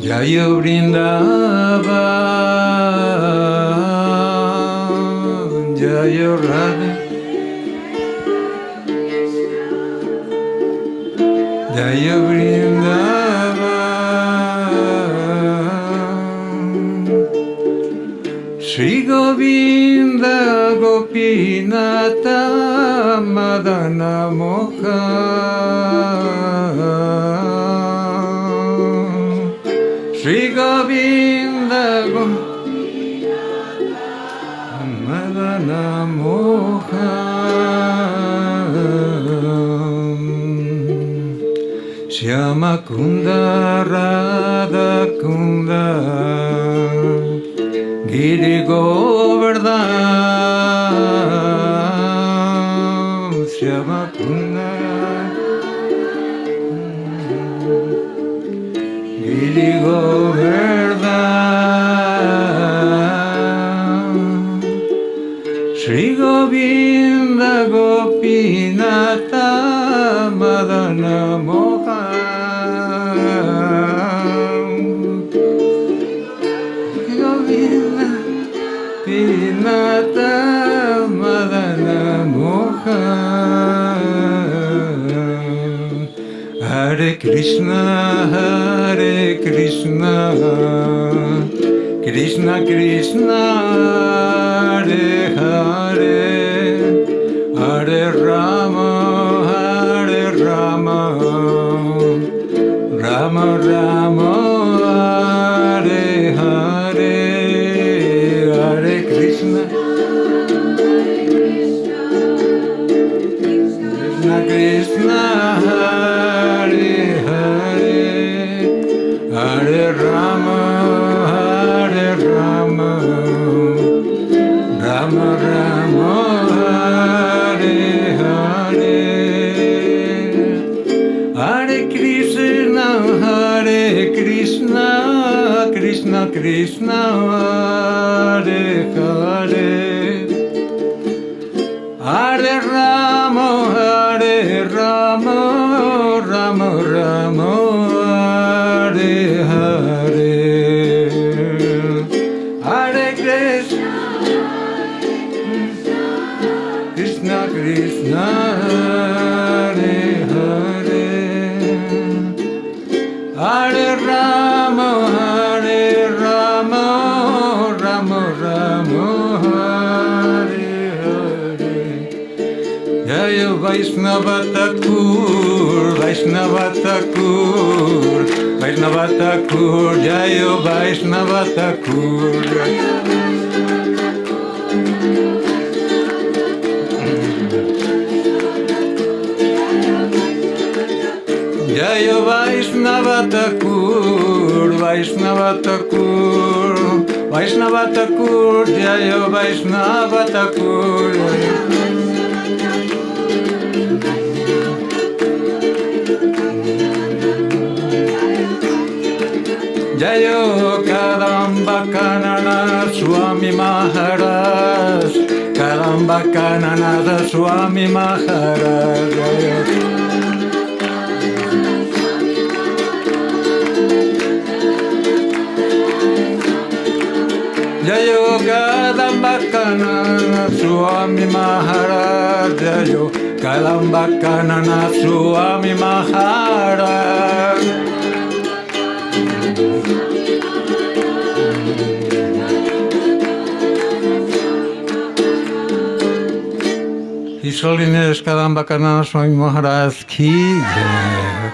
Jaya Vrindavan, Jaya Radha, Jaya Vrindavan, Shri Govinda Gopinata Madana Moha, Shri Govinda Madana Moha, Shyama Kunda Radha Kunda Giri Govardhan, Shyama Kunda Giri Govardhan, Shri Govinda Gopinata Madana Moha, Govinda Pinata Madana Moha. Hare Krishna, Krishna Krishna, Hare Hare, Hare Rama, Rama Rama, Hare Hare, Hare Krishna, Krishna Krishna, Hare Hare, Hare Rama, Rama Rama, Hare Hare, Hare Krishna, Krishna Krishna, Hare Hare, Hare Rama, Rama Rama, Hare Hare, Hare Krishna, Krishna Krishna, Hare Hare, Hare Rama, Rama Rama, Hare Hare. Jaya Vaishnava Thakur, Vaishnava Thakur, Vaishnava Thakur, Jaya Vaishnava Thakur. Jaya Vaishnava Thakur, Vaishnava Thakur, Vaishnava Thakur, Jaya Vaishnava Thakur. Jaya Kadamba Kanana Swami Maharaj, Kadamba Kanana Swami Maharaj. Jayo Kadamba Kanana Swami Maharaj, Jayo Kadamba Kanana Swami Maharaj. His Holiness Kadamba Kanana Swami Maharaj ki jai.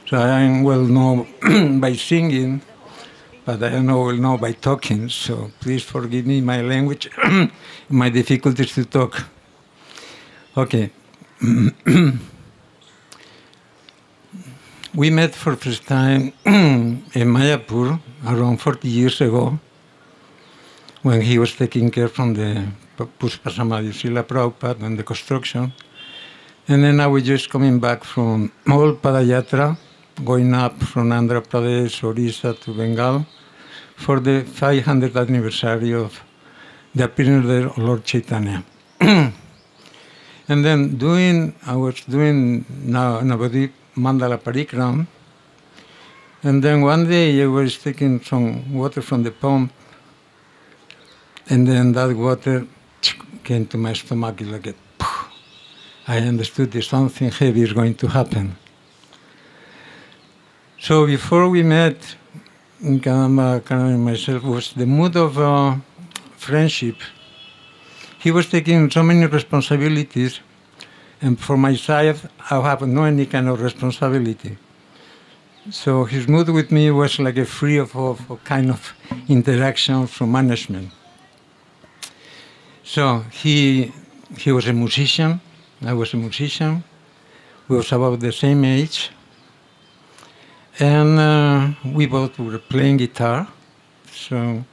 So I am well known by singing, but I am well known by talking, so please forgive me my language, my difficulties to talk. Okay. We met for the first time in Mayapur around 40 years ago, when he was taking care from the Pushpa Samadhi Srila Prabhupada and the construction. And then I was just coming back from all Padayatra, going up from Andhra Pradesh, Orissa to Bengal, for the 500th anniversary of the appearance of Lord Chaitanya. And then I was doing Navadip mandala parikram. And then one day I was taking some water from the pump, and then that water came to my stomach like a poof. I understood that something heavy is going to happen. So before we met, Kanana and myself, was the mood of friendship. He was taking so many responsibilities, and for myself, I have no any kind of responsibility. So his mood with me was like a free of kind of interaction from management. So he was a musician, I was a musician, we was about the same age, and we both were playing guitar, so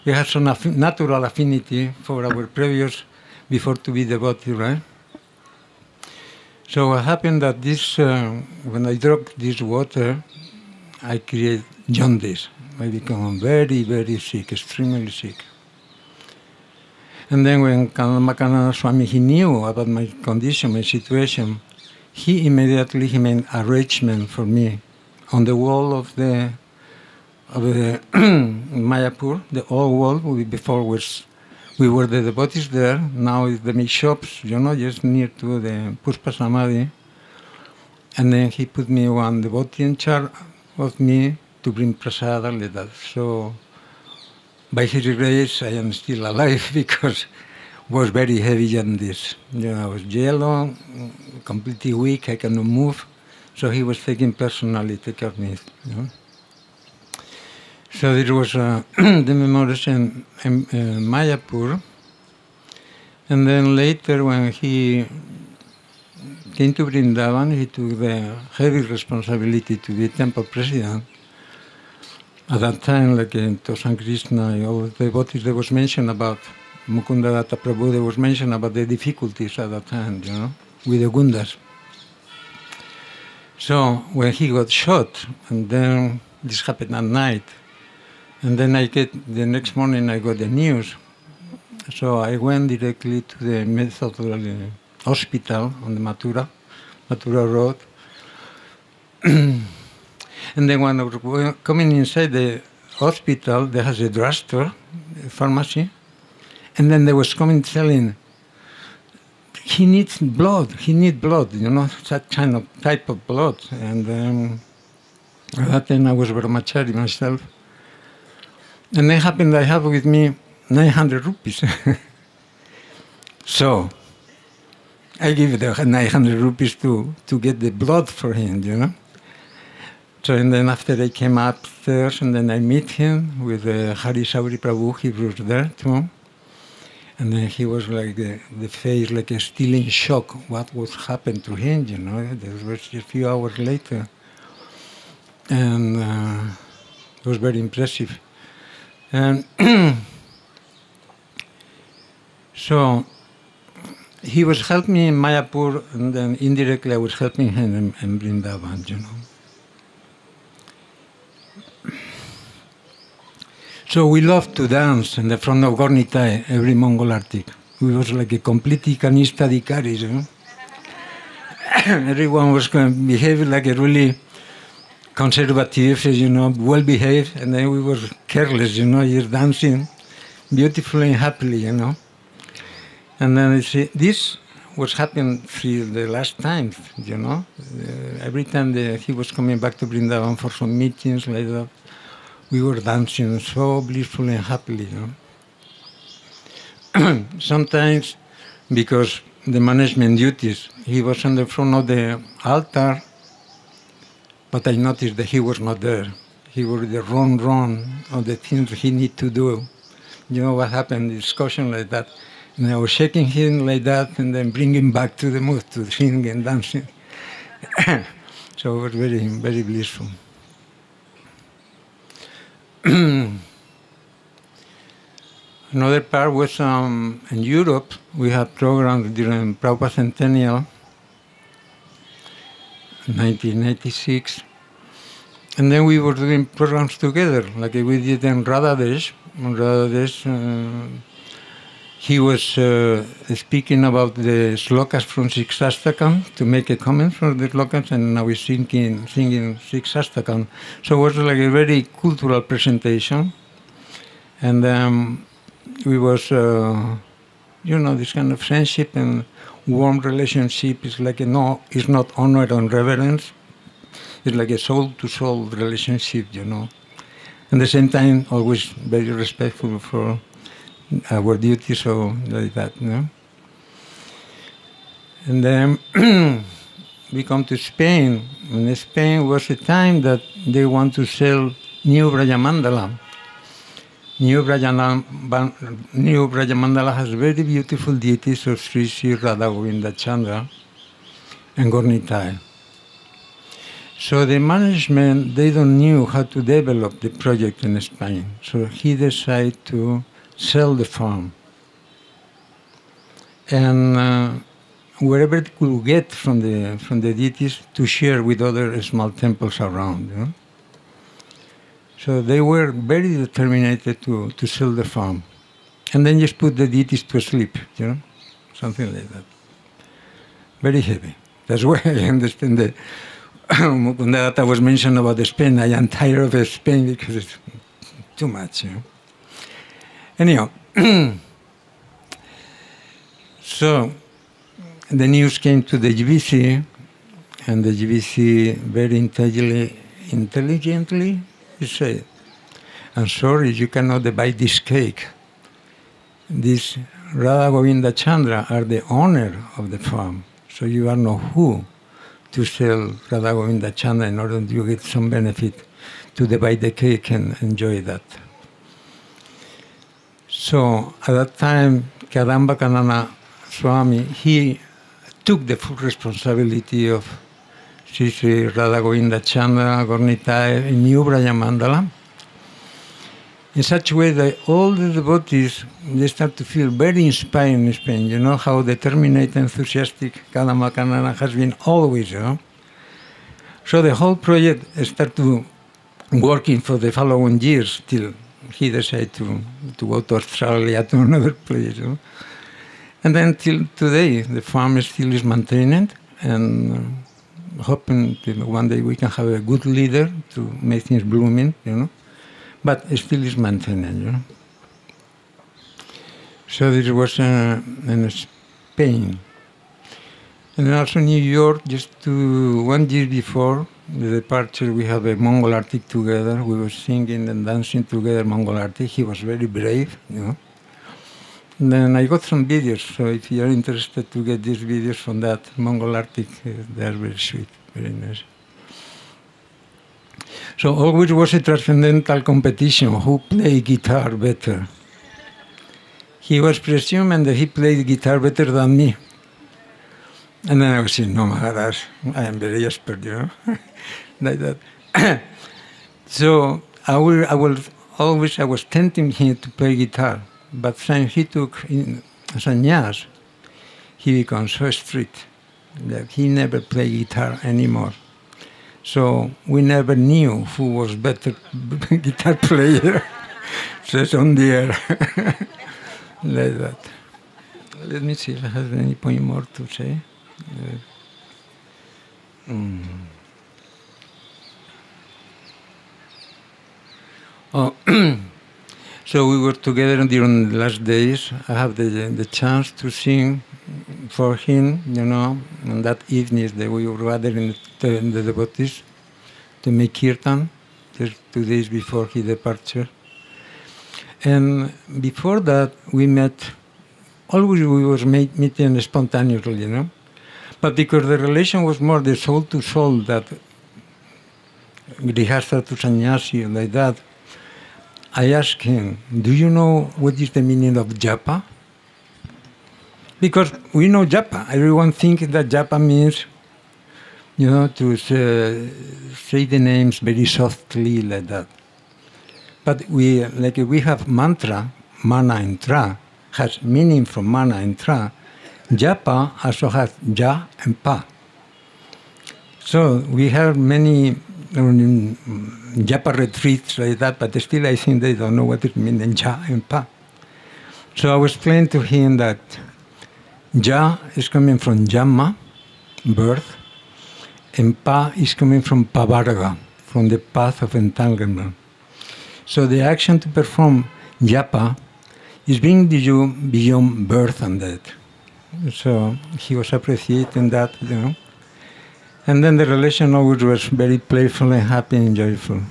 we had some natural affinity for our previous, before to be devotee, right? So what happened that this, when I drank this water, I create jaundice. I become very, very sick, extremely sick. And then when Kanana Swami, he knew about my condition, my situation, he immediately made arrangement for me on the wall of the Mayapur, the old wall. Before we were the devotees there. Now it's the mixed shops, just near to the Pushpa Samadhi. And then he put me one devotee in charge of me to bring prasada like that. So by his grace, I am still alive because it was very heavy on this. I was yellow, completely weak, I cannot move. So he was taking personally take care of me. So it was the memories in Mayapur. And then later when he came to Vrindavan, he took the heavy responsibility to be temple president. At that time, like in Tosan Krishna, all the devotees, there was mention about Mukunda Datta Prabhu, there was mention about the difficulties at that time, with the Gundas. So when he got shot, and then this happened at night, and then the next morning I got the news. So I went directly to the medical hospital on the Mathura Road. And then when I was coming inside the hospital, there has a drugstore, a pharmacy, and then they was coming telling, he needs blood, that kind of type of blood. And at that time I was brahmachari myself. And then happened I have with me 900 rupees. So I give the 900 rupees to get the blood for him, So and then after I came upstairs and then I meet him with Hari Sauri Prabhu, he was there too. And then he was like the face like still in shock. What was happened to him, There was just a few hours later. And it was very impressive. And so he was helping me in Mayapur, and then indirectly I was helping him in Vrindavan, So we loved to dance in the front of Gornitai every Mongol Arctic. We was like a completely canista dikaris, Everyone was behaving like a really conservative, well behaved, and then we were careless, just dancing beautifully and happily, And then this was happening through the last times, Every time he was coming back to Vrindavan for some meetings like that, we were dancing so blissfully and happily, Sometimes, because the management duties, he was on the front of the altar, but I noticed that he was not there. He was the wrong of the things he need to do. What happened, discussion like that. And I was shaking him like that and then bring him back to the mood to sing and dancing. So it was very, very blissful. Another part was in Europe. We had programs during Prabhupada Centennial, 1986. And then we were doing programs together, like we did in Radhadesh. In Radhadesh, he was speaking about the slokas from Sixastakam to make a comment for the slokas, and now he's singing Sixastakam. So it was like a very cultural presentation. And we was, this kind of friendship and warm relationship is like it's not honor and reverence. It's like a soul-to-soul relationship, At the same time, always very respectful for our duties, so like that, And then we come to Spain. And Spain was a time that they want to sell new Brajamandala. New Brajamandala has very beautiful deities of Sri Sri Radha Govinda Chandra and Gornitai. So the management, they don't knew how to develop the project in Spain. So he decided to sell the farm. And wherever it could get from the deities to share with other small temples around. So they were very determined to sell the farm. And then just put the deities to sleep, something like that. Very heavy. That's why I understand that Mukundadatta was mentioned about Spain. I am tired of Spain because it's too much. Anyhow, so the news came to the GBC, and the GBC very intelligently said, I'm sorry, you cannot buy this cake. This Radha Govinda Chandra are the owner of the farm, so you are not who to sell Radha Govinda Chandra in order to get some benefit to buy the cake and enjoy that. So at that time, Kадамба Kanana Swami, he took the full responsibility of Sri Sri Radha Govinda Chandra, Gornitai, and New Brajamandala, in such a way that all the devotees, they start to feel very inspired in Spain. You know how determined and enthusiastic Kadamba Kanana has been always. So the whole project started to working for the following years till he decided to go to Australia, to another place. And then till today, the farm still is maintained, and hoping that one day we can have a good leader to make things blooming, but it still is maintained, So this was in Spain. And then also New York, just 1 year before the departure, we have a Mongol Arctic together. We were singing and dancing together Mongol Arctic. He was very brave, And then I got some videos, so if you are interested to get these videos from that Mongol Arctic, they are very sweet, very nice. So always was a transcendental competition, who played guitar better. He was presuming that he played guitar better than me. And then I was saying, no, Maharaj, I am very expert, like that. So I was tempting him to play guitar. But since he took sannyas, he became so strict that he never played guitar anymore. So we never knew who was better guitar player. So it's on the air. Like that. Let me see if I have any point more to say. So we were together during the last days. I have the chance to sing for him, and that evening that we were gathering the devotees to make kirtan, just 2 days before his departure. And before that, we met, always we were meeting spontaneously, But because the relation was more the soul to soul, that grihastha to sannyasi, like that, I asked him, do you know what is the meaning of japa? Because we know japa. Everyone thinks that japa means, to say the names very softly like that. But we have mantra, mana and tra, has meaning from mana and tra. Japa also has ja and pa. So we have many japa retreats like that, but still I think they don't know what it means in ja and pa. So I was explaining to him that Ja is coming from Jamma, birth, and Pa is coming from Pavarga, from the path of entanglement. So the action to perform Japa is bringing you beyond birth and death. So he was appreciating that, And then the relation always was very playful and happy and joyful.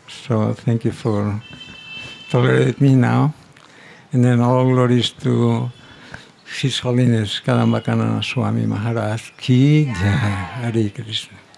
So thank you for tolerating me now. And then all glories to His Holiness Kadamba Kanana Swami Maharaj Ki Jai. Hare Krishna.